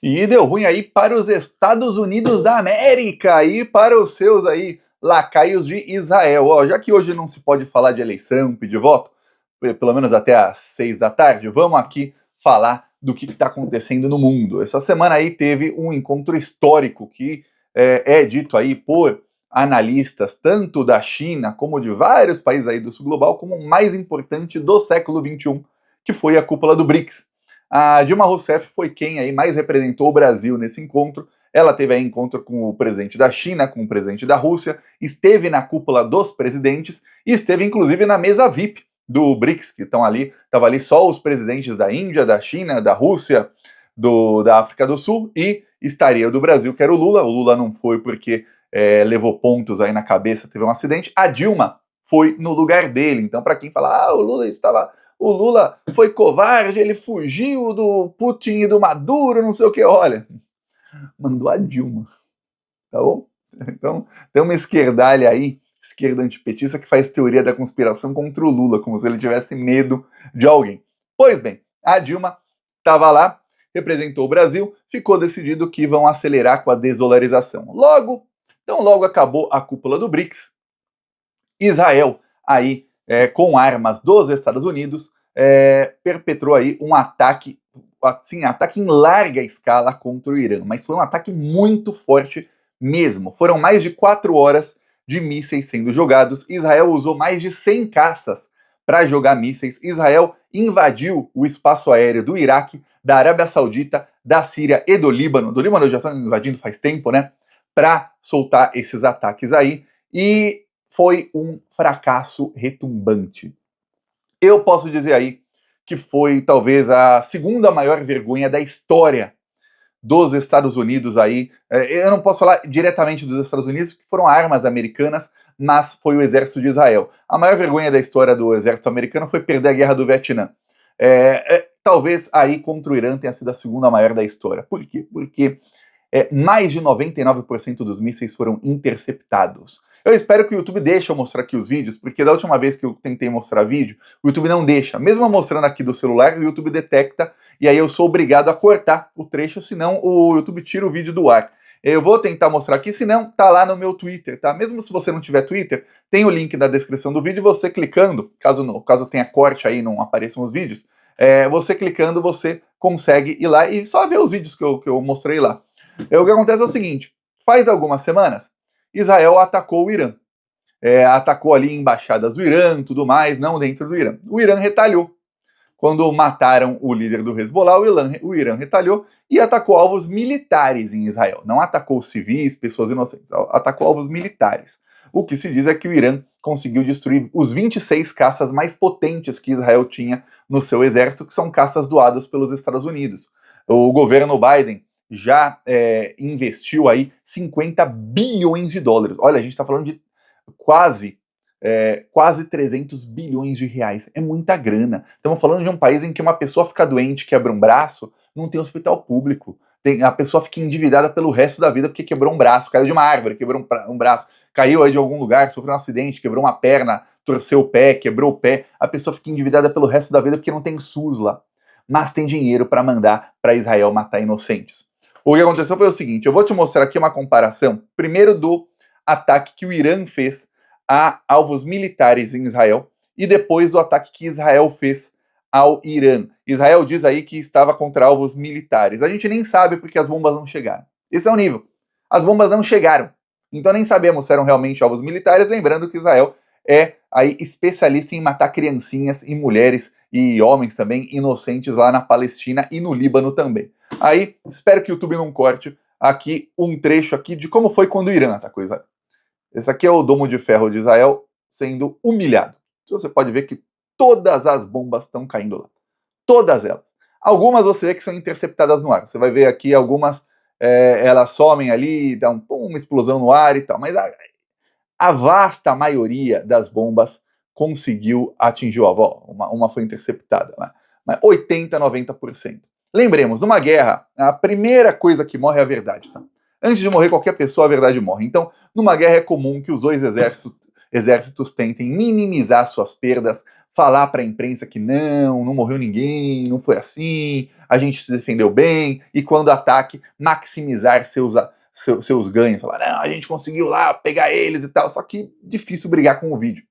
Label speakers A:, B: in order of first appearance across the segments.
A: E deu ruim aí para os Estados Unidos da América e para os seus aí lacaios de Israel. Ó, já que hoje não se pode falar de eleição, pedir voto, pelo menos até às 6 da tarde, vamos aqui falar do que está acontecendo no mundo. Essa semana aí teve um encontro histórico que é dito aí por analistas, tanto da China como de vários países aí do sul global, como o mais importante do século XXI, que foi a cúpula do BRICS. A Dilma Rousseff foi quem aí mais representou o Brasil nesse encontro. Ela teve aí encontro com o presidente da China, com o presidente da Rússia, esteve na cúpula dos presidentes e esteve inclusive na mesa VIP do BRICS, que estão ali, estava ali só os presidentes da Índia, da China, da Rússia, da África do Sul, e estaria o do Brasil, que era o Lula. O Lula não foi porque levou pontos aí na cabeça, teve um acidente. A Dilma foi no lugar dele. Então, para quem fala, o Lula foi covarde, ele fugiu do Putin e do Maduro, não sei o que, olha, mandou a Dilma, tá bom? Então, tem uma esquerdalha aí, esquerda antipetista, que faz teoria da conspiração contra o Lula, como se ele tivesse medo de alguém. Pois bem, a Dilma estava lá, representou o Brasil, ficou decidido que vão acelerar com a desdolarização. Logo acabou a cúpula do BRICS, Israel, aí, com armas dos Estados Unidos, perpetrou aí um ataque, assim, ataque em larga escala contra o Irã, mas foi um ataque muito forte mesmo. Foram mais de 4 horas de mísseis sendo jogados. Israel usou mais de 100 caças para jogar mísseis. Israel invadiu o espaço aéreo do Iraque, da Arábia Saudita, da Síria e do Líbano. Do Líbano já estão invadindo faz tempo, né? Para soltar esses ataques aí. E foi um fracasso retumbante. Eu posso dizer aí que foi talvez a segunda maior vergonha da história dos Estados Unidos aí. Eu não posso falar diretamente dos Estados Unidos, que foram armas americanas, mas foi o exército de Israel. A maior vergonha da história do exército americano foi perder a guerra do Vietnã. Talvez aí contra o Irã tenha sido a segunda maior da história. Por quê? Porque mais de 99% dos mísseis foram interceptados. Eu espero que o YouTube deixe eu mostrar aqui os vídeos, porque da última vez que eu tentei mostrar vídeo, o YouTube não deixa. Mesmo eu mostrando aqui do celular, o YouTube detecta, e aí eu sou obrigado a cortar o trecho, senão o YouTube tira o vídeo do ar. Eu vou tentar mostrar aqui, senão tá lá no meu Twitter, tá? Mesmo se você não tiver Twitter, tem o link na descrição do vídeo, você clicando, caso tenha corte aí, não apareçam os vídeos, você clicando, você consegue ir lá e só ver os vídeos que eu mostrei lá. O que acontece é o seguinte, faz algumas semanas, Israel atacou o Irã. Atacou ali embaixadas do Irã, tudo mais, não dentro do Irã. O Irã retalhou. Quando mataram o líder do Hezbollah, o Irã retalhou e atacou alvos militares em Israel. Não atacou civis, pessoas inocentes, atacou alvos militares. O que se diz é que o Irã conseguiu destruir os 26 caças mais potentes que Israel tinha no seu exército, que são caças doados pelos Estados Unidos. O governo Biden já investiu aí 50 bilhões de dólares. Olha, a gente está falando de quase 300 bilhões de reais. É muita grana. Estamos falando de um país em que uma pessoa fica doente, quebra um braço, não tem hospital público. A pessoa fica endividada pelo resto da vida porque quebrou um braço, caiu de uma árvore, quebrou um braço, caiu aí de algum lugar, sofreu um acidente, quebrou uma perna, torceu o pé, quebrou o pé. A pessoa fica endividada pelo resto da vida porque não tem SUS lá. Mas tem dinheiro para mandar para Israel matar inocentes. O que aconteceu foi o seguinte, eu vou te mostrar aqui uma comparação, primeiro do ataque que o Irã fez a alvos militares em Israel e depois do ataque que Israel fez ao Irã. Israel diz aí que estava contra alvos militares. A gente nem sabe porque as bombas não chegaram. Esse é o nível. As bombas não chegaram. Então nem sabemos se eram realmente alvos militares, lembrando que Israel é aí especialista em matar criancinhas e mulheres e homens também inocentes lá na Palestina e no Líbano também. Aí, espero que o YouTube não corte aqui um trecho aqui de como foi quando o Irã atacou Israel. Esse aqui é o Domo de Ferro de Israel sendo humilhado. Você pode ver que todas as bombas estão caindo lá. Todas elas. Algumas você vê que são interceptadas no ar. Você vai ver aqui algumas, elas somem ali, dá uma explosão no ar e tal. Mas a vasta maioria das bombas conseguiu atingir o alvo. Uma foi interceptada. Mas 80, 90%. Lembremos, numa guerra, a primeira coisa que morre é a verdade. Tá? Antes de morrer qualquer pessoa, a verdade morre. Então, numa guerra é comum que os dois exércitos tentem minimizar suas perdas, falar para a imprensa que não morreu ninguém, não foi assim, a gente se defendeu bem, e quando ataque, maximizar seus ganhos, falar, não, a gente conseguiu lá pegar eles e tal, só que difícil brigar com o vídeo.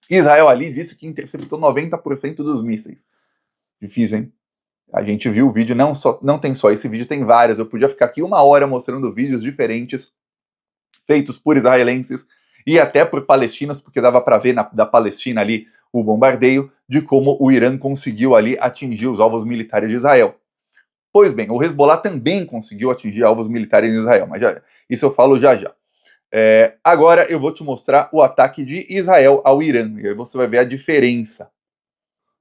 A: Israel ali disse que interceptou 90% dos mísseis. Difícil, hein? A gente viu o vídeo, não tem só esse vídeo, tem vários. Eu podia ficar aqui 1 hora mostrando vídeos diferentes, feitos por israelenses e até por palestinos, porque dava para ver da Palestina ali o bombardeio, de como o Irã conseguiu ali atingir os alvos militares de Israel. Pois bem, o Hezbollah também conseguiu atingir alvos militares em Israel, mas isso eu falo já já. Agora eu vou te mostrar o ataque de Israel ao Irã, e aí você vai ver a diferença.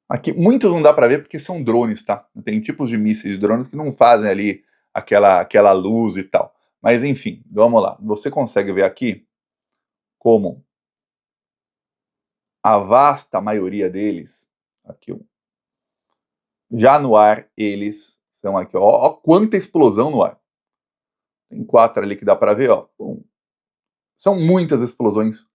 A: Aqui, muitos não dá para ver porque são drones, tá? Tem tipos de mísseis de drones que não fazem ali aquela luz e tal. Mas enfim, vamos lá. Você consegue ver aqui como a vasta maioria deles, aqui, já no ar, eles são aqui, ó quanta explosão no ar. Tem 4 ali que dá para ver, ó. São muitas explosões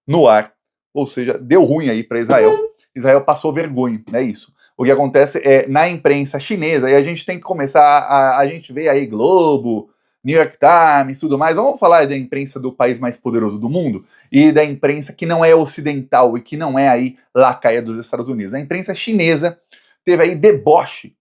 A: no ar, ou seja, deu ruim aí para Israel. Israel passou vergonha, é isso. O que acontece é, na imprensa chinesa, e a gente tem que começar, a gente vê aí Globo, New York Times, tudo mais, vamos falar da imprensa do país mais poderoso do mundo, e da imprensa que não é ocidental, e que não é aí lacaia dos Estados Unidos. A imprensa chinesa teve aí deboche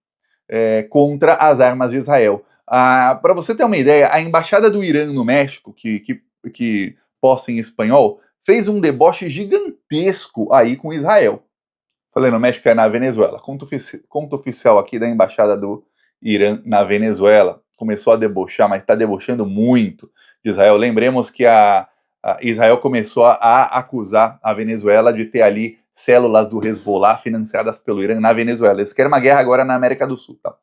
A: contra as armas de Israel. Para você ter uma ideia, a embaixada do Irã no México, que posta em espanhol, fez um deboche gigantesco aí com Israel. Falei, no México é na Venezuela. Conta oficial aqui da embaixada do Irã na Venezuela. Começou a debochar, mas está debochando muito de Israel. Lembremos que a Israel começou a acusar a Venezuela de ter ali células do Hezbollah financiadas pelo Irã na Venezuela. Eles querem uma guerra agora na América do Sul, tá?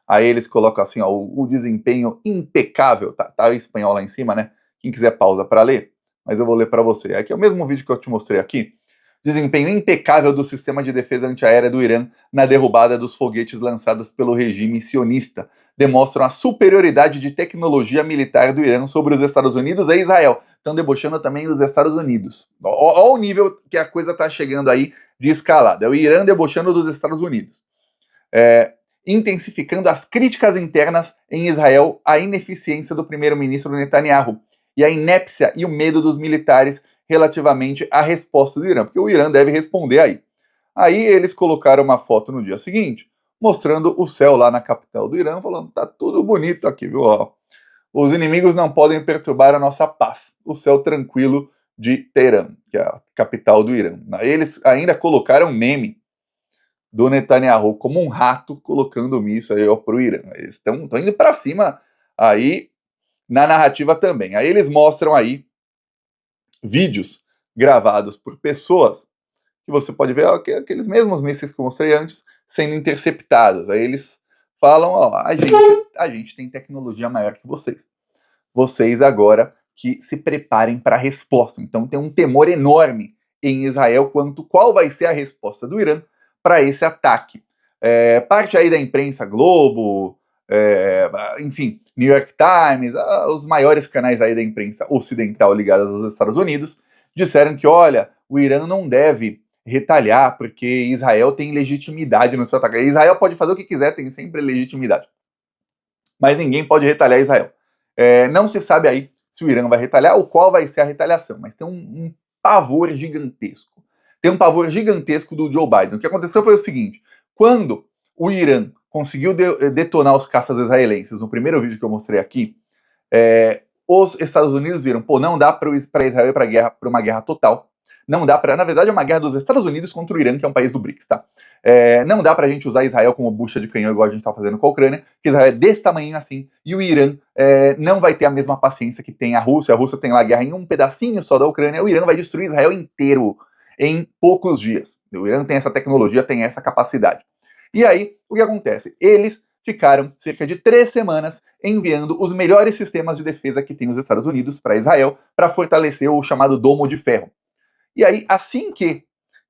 A: Aí eles colocam assim, ó, o desempenho impecável, tá o espanhol lá em cima, né? Quem quiser pausa para ler, mas eu vou ler para você. Aqui é o mesmo vídeo que eu te mostrei aqui. Desempenho impecável do sistema de defesa antiaérea do Irã na derrubada dos foguetes lançados pelo regime sionista. Demonstram a superioridade de tecnologia militar do Irã sobre os Estados Unidos e Israel. Estão debochando também dos Estados Unidos. Olha o nível que a coisa está chegando aí de escalada. É o Irã debochando dos Estados Unidos. Intensificando as críticas internas em Israel à ineficiência do primeiro-ministro Netanyahu e a inépcia e o medo dos militares relativamente à resposta do Irã, porque o Irã deve responder aí. Aí eles colocaram uma foto no dia seguinte, mostrando o céu lá na capital do Irã, falando, tá tudo bonito aqui, viu? Ó, os inimigos não podem perturbar a nossa paz. O céu tranquilo de Teherã, que é a capital do Irã. Aí eles ainda colocaram meme do Netanyahu como um rato colocando míssil aí, ó, pro Irã. Eles estão indo para cima aí na narrativa também. Aí eles mostram aí vídeos gravados por pessoas que você pode ver aqueles mesmos mísseis que eu mostrei antes sendo interceptados. Aí eles falam, ó, a gente tem tecnologia maior que vocês. Vocês agora que se preparem para a resposta. Então tem um temor enorme em Israel quanto qual vai ser a resposta do Irã para esse ataque. Parte aí da imprensa Globo, enfim, New York Times, os maiores canais aí da imprensa ocidental ligados aos Estados Unidos, disseram que, olha, o Irã não deve retaliar porque Israel tem legitimidade no seu ataque. Israel pode fazer o que quiser, tem sempre legitimidade. Mas ninguém pode retaliar Israel. Não se sabe aí se o Irã vai retaliar ou qual vai ser a retaliação, mas tem um pavor gigantesco. Tem um pavor gigantesco do Joe Biden. O que aconteceu foi o seguinte, quando o Irã conseguiu detonar os caças israelenses, no primeiro vídeo que eu mostrei aqui, os Estados Unidos viram, pô, não dá para Israel ir para uma guerra total, não dá para, na verdade é uma guerra dos Estados Unidos contra o Irã, que é um país do BRICS, tá? Não dá pra gente usar Israel como bucha de canhão igual a gente tá fazendo com a Ucrânia, que Israel é desse tamanho assim, e o Irã não vai ter a mesma paciência que tem a Rússia tem lá guerra em um pedacinho só da Ucrânia, o Irã vai destruir Israel inteiro em poucos dias. O Irã tem essa tecnologia, tem essa capacidade. E aí, o que acontece? Eles ficaram cerca de 3 semanas enviando os melhores sistemas de defesa que tem os Estados Unidos para Israel, para fortalecer o chamado domo de ferro. E aí, assim que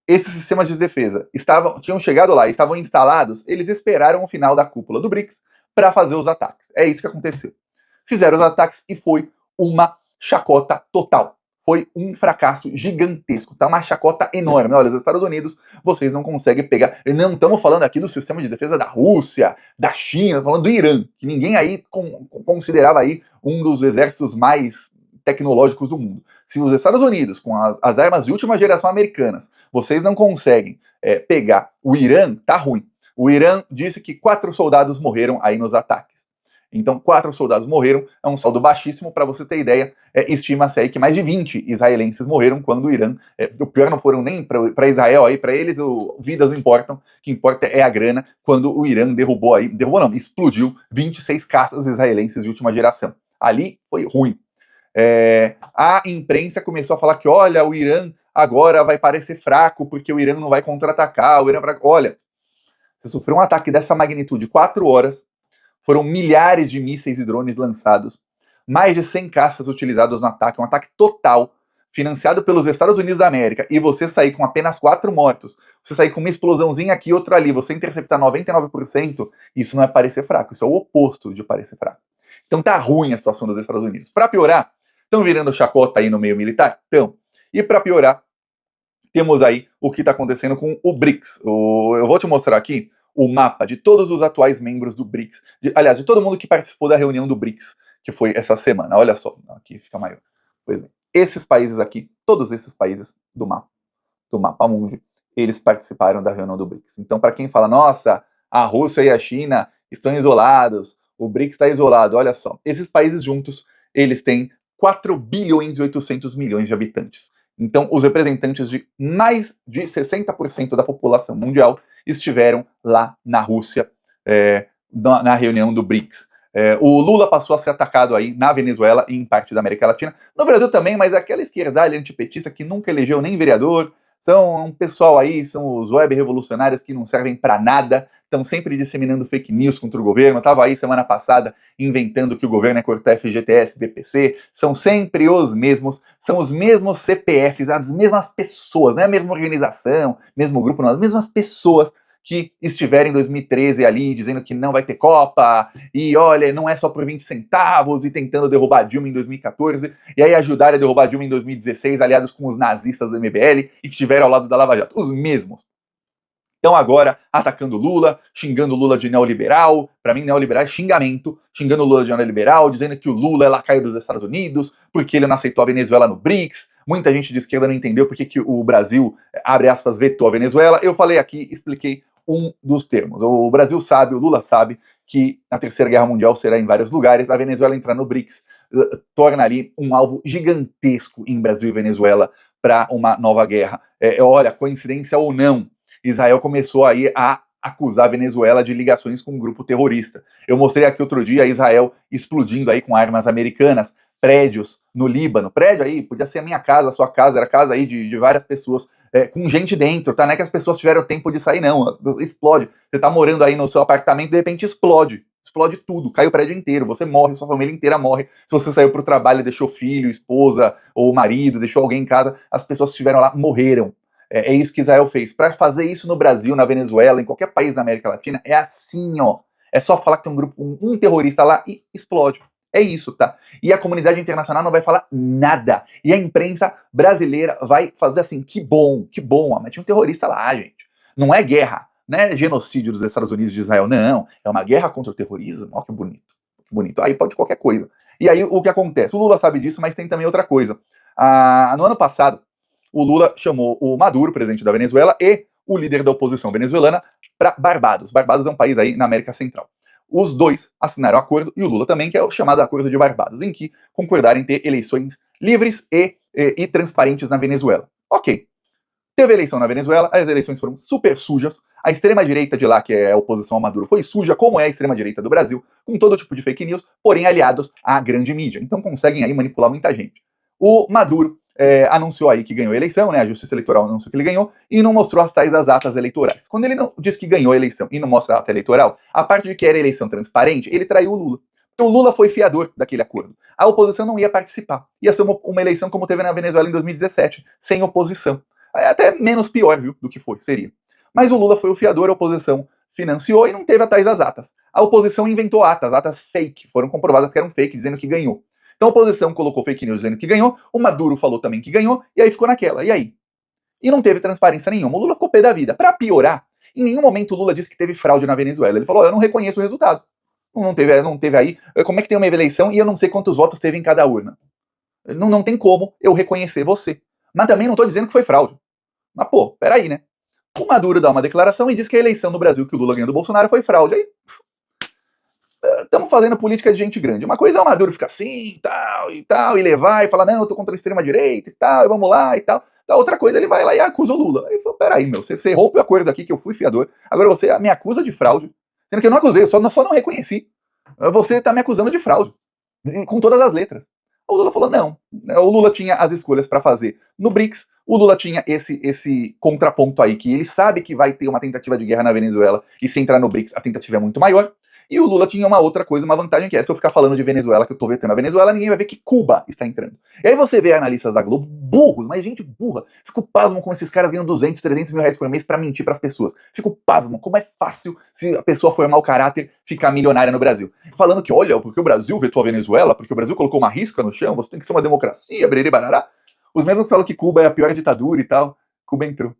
A: esses sistemas de defesa tinham chegado lá e estavam instalados, eles esperaram o final da cúpula do BRICS para fazer os ataques. É isso que aconteceu. Fizeram os ataques e foi uma chacota total. foi um fracasso gigantesco, tá uma chacota enorme. Olha, os Estados Unidos, vocês não conseguem pegar. Não estamos falando aqui do sistema de defesa da Rússia, da China, falando do Irã, que ninguém aí considerava aí um dos exércitos mais tecnológicos do mundo. Se os Estados Unidos, com as armas de última geração americanas, vocês não conseguem pegar o Irã, tá ruim. O Irã disse que 4 soldados morreram aí nos ataques. Então, 4 soldados morreram, é um saldo baixíssimo. Para você ter ideia, estima-se aí que mais de 20 israelenses morreram quando o Irã, o pior não foram nem para Israel, aí para eles vidas não importam, o que importa é a grana, quando o Irã explodiu 26 caças israelenses de última geração. Ali foi ruim. A imprensa começou a falar que, olha, o Irã agora vai parecer fraco, porque o Irã não vai contra-atacar, olha, você sofreu um ataque dessa magnitude, 4 horas, foram milhares de mísseis e drones lançados, mais de 100 caças utilizados no ataque, um ataque total, financiado pelos Estados Unidos da América, e você sair com apenas 4 mortos, você sair com uma explosãozinha aqui e outra ali, você interceptar 99%, isso não é parecer fraco, isso é o oposto de parecer fraco. Então tá ruim a situação dos Estados Unidos. Para piorar, estão virando chacota aí no meio militar? Então, e para piorar, temos aí o que está acontecendo com o BRICS. Eu vou te mostrar aqui o mapa de todos os atuais membros do BRICS. Aliás, de todo mundo que participou da reunião do BRICS, que foi essa semana. Olha só, aqui fica maior. Pois bem, esses países aqui, todos esses países do mapa mundi, eles participaram da reunião do BRICS. Então, para quem fala, nossa, a Rússia e a China estão isolados, o BRICS está isolado, olha só, esses países juntos, eles têm 4 bilhões e 800 milhões de habitantes. Então, os representantes de mais de 60% da população mundial estiveram lá na Rússia, na reunião do BRICS. O Lula passou a ser atacado aí na Venezuela e em parte da América Latina. No Brasil também, mas aquela esquerdalha antipetista que nunca elegeu nem vereador, são um pessoal aí, são os web revolucionários que não servem para nada, estão sempre disseminando fake news contra o governo. Estava aí semana passada inventando que o governo é cortar FGTS, BPC. São sempre os mesmos, são os mesmos CPFs, as mesmas pessoas, não é a mesma organização, mesmo grupo, não, as mesmas pessoas que estiveram em 2013 ali dizendo que não vai ter Copa, e olha, não é só por 20 centavos, e tentando derrubar Dilma em 2014, e aí ajudaram a derrubar Dilma em 2016, aliados com os nazistas do MBL, e que estiveram ao lado da Lava Jato, os mesmos. Então agora, atacando Lula, xingando Lula de neoliberal, para mim neoliberal é xingamento, xingando Lula de neoliberal, dizendo que o Lula é lacaio dos Estados Unidos, porque ele não aceitou a Venezuela no BRICS. Muita gente de esquerda não entendeu porque que o Brasil, abre aspas, vetou a Venezuela. Eu falei aqui, expliquei um dos termos. O Brasil sabe, o Lula sabe, que a Terceira Guerra Mundial será em vários lugares. A Venezuela entrar no BRICS torna ali um alvo gigantesco em Brasil e Venezuela para uma nova guerra. Olha, coincidência ou não, Israel começou aí a acusar a Venezuela de ligações com um grupo terrorista. Eu mostrei aqui outro dia Israel explodindo aí com armas americanas prédios no Líbano. Prédio aí, podia ser a minha casa, a sua casa, era casa aí de várias pessoas, com gente dentro, tá? Não é que as pessoas tiveram tempo de sair, não. Explode. Você tá morando aí no seu apartamento, de repente explode. Explode tudo, cai o prédio inteiro, você morre, sua família inteira morre. Se você saiu pro trabalho e deixou filho, esposa ou marido, deixou alguém em casa, as pessoas que estiveram lá morreram. É isso que Israel fez. Para fazer isso no Brasil, na Venezuela, em qualquer país da América Latina, é assim, ó. É só falar que tem um grupo, um terrorista lá e explode. É isso, tá? E a comunidade internacional não vai falar nada. E a imprensa brasileira vai fazer assim, que bom, mas tinha um terrorista lá, gente. Não é guerra, não é genocídio dos Estados Unidos e de Israel, não. É uma guerra contra o terrorismo. Ó, que bonito. Que bonito. Aí pode qualquer coisa. E aí o que acontece? O Lula sabe disso, mas tem também outra coisa. No ano passado, o Lula chamou o Maduro, presidente da Venezuela, e o líder da oposição venezuelana para Barbados. Barbados é um país aí na América Central. Os dois assinaram acordo, e o Lula também, que é o chamado Acordo de Barbados, em que concordaram em ter eleições livres e transparentes na Venezuela. Ok. Teve eleição na Venezuela, as eleições foram super sujas, a extrema-direita de lá, que é a oposição ao Maduro, foi suja, como é a extrema-direita do Brasil, com todo tipo de fake news, porém aliados à grande mídia. Então conseguem aí manipular muita gente. O Maduro anunciou aí que ganhou a eleição, né? A Justiça Eleitoral anunciou que ele ganhou e não mostrou as tais das atas eleitorais. Quando ele não diz que ganhou a eleição e não mostra a ata eleitoral, a parte de que era eleição transparente, ele traiu o Lula. Então o Lula foi fiador daquele acordo. A oposição não ia participar. Ia ser uma eleição como teve na Venezuela em 2017, sem oposição. Até menos pior, viu, do que seria. Mas o Lula foi o fiador, a oposição financiou e não teve a tais das atas. A oposição inventou atas fake, foram comprovadas que eram fake, dizendo que ganhou. Então a oposição colocou fake news dizendo que ganhou, o Maduro falou também que ganhou, e aí ficou naquela. E aí? E não teve transparência nenhuma. O Lula ficou pé da vida. Para piorar, em nenhum momento o Lula disse que teve fraude na Venezuela. Ele falou: eu não reconheço o resultado. Não teve aí. Como é que tem uma eleição e eu não sei quantos votos teve em cada urna? Não tem como eu reconhecer você. Mas também não estou dizendo que foi fraude. Mas, pô, peraí, né? O Maduro dá uma declaração e diz que a eleição no Brasil que o Lula ganhou do Bolsonaro foi fraude. Aí, estamos fazendo política de gente grande. Uma coisa é o Maduro ficar assim, e levar e falar, não, eu tô contra a extrema-direita e tal, e vamos lá e tal. A outra coisa, ele vai lá e acusa o Lula. Aí fala, peraí, meu, você rompe o acordo aqui que eu fui fiador, agora você me acusa de fraude, sendo que eu não acusei, eu só não reconheci. Você tá me acusando de fraude, com todas as letras. O Lula falou, não. O Lula tinha as escolhas para fazer no BRICS, o Lula tinha esse contraponto aí, que ele sabe que vai ter uma tentativa de guerra na Venezuela, e se entrar no BRICS, a tentativa é muito maior. E o Lula tinha uma outra coisa, uma vantagem, que é, se eu ficar falando de Venezuela, que eu tô vetando a Venezuela, ninguém vai ver que Cuba está entrando. E aí você vê analistas da Globo, burros, mas gente burra. Fico pasmo como esses caras ganham 200, 300 mil reais por mês pra mentir pras pessoas. Fico pasmo como é fácil, se a pessoa for mau caráter, ficar milionária no Brasil. Falando que, olha, porque o Brasil vetou a Venezuela, porque o Brasil colocou uma risca no chão, você tem que ser uma democracia, brerê, barará. Os mesmos que falam que Cuba é a pior ditadura e tal, Cuba entrou.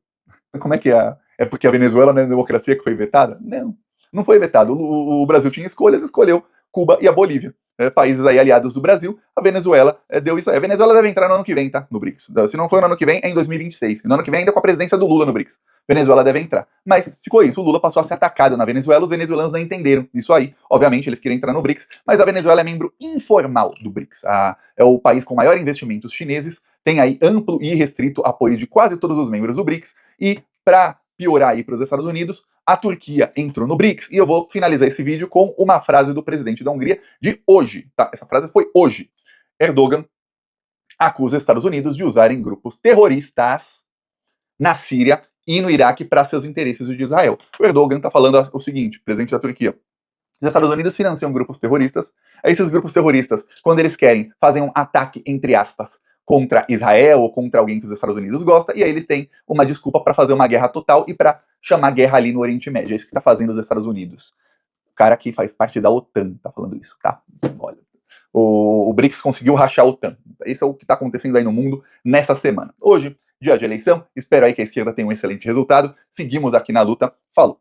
A: Como é que é? É porque a Venezuela não é a democracia que foi vetada? Não. Não foi vetado. O Brasil tinha escolhas, escolheu Cuba e a Bolívia. Países aí aliados do Brasil, a Venezuela deu isso aí. A Venezuela deve entrar no ano que vem, tá? No BRICS. Se não for no ano que vem, é em 2026. E no ano que vem ainda com a presidência do Lula no BRICS. Venezuela deve entrar. Mas ficou isso. O Lula passou a ser atacado na Venezuela, os venezuelanos não entenderam isso aí. Obviamente, eles queriam entrar no BRICS, mas a Venezuela é membro informal do BRICS. É o país com maior investimentos chineses, tem aí amplo e restrito apoio de quase todos os membros do BRICS, e para piorar aí para os Estados Unidos, a Turquia entrou no BRICS, e eu vou finalizar esse vídeo com uma frase do presidente da Hungria de hoje, tá? Essa frase foi hoje. Erdogan acusa os Estados Unidos de usarem grupos terroristas na Síria e no Iraque para seus interesses de Israel. O Erdogan está falando o seguinte, presidente da Turquia: os Estados Unidos financiam grupos terroristas, esses grupos terroristas, quando eles querem, fazem um ataque, entre aspas, contra Israel ou contra alguém que os Estados Unidos gosta, e aí eles têm uma desculpa para fazer uma guerra total e para chamar guerra ali no Oriente Médio. É isso que está fazendo os Estados Unidos. O cara que faz parte da OTAN tá falando isso, tá? Olha, o BRICS conseguiu rachar a OTAN. Isso é o que está acontecendo aí no mundo nessa semana. Hoje, dia de eleição, espero aí que a esquerda tenha um excelente resultado. Seguimos aqui na luta. Falou!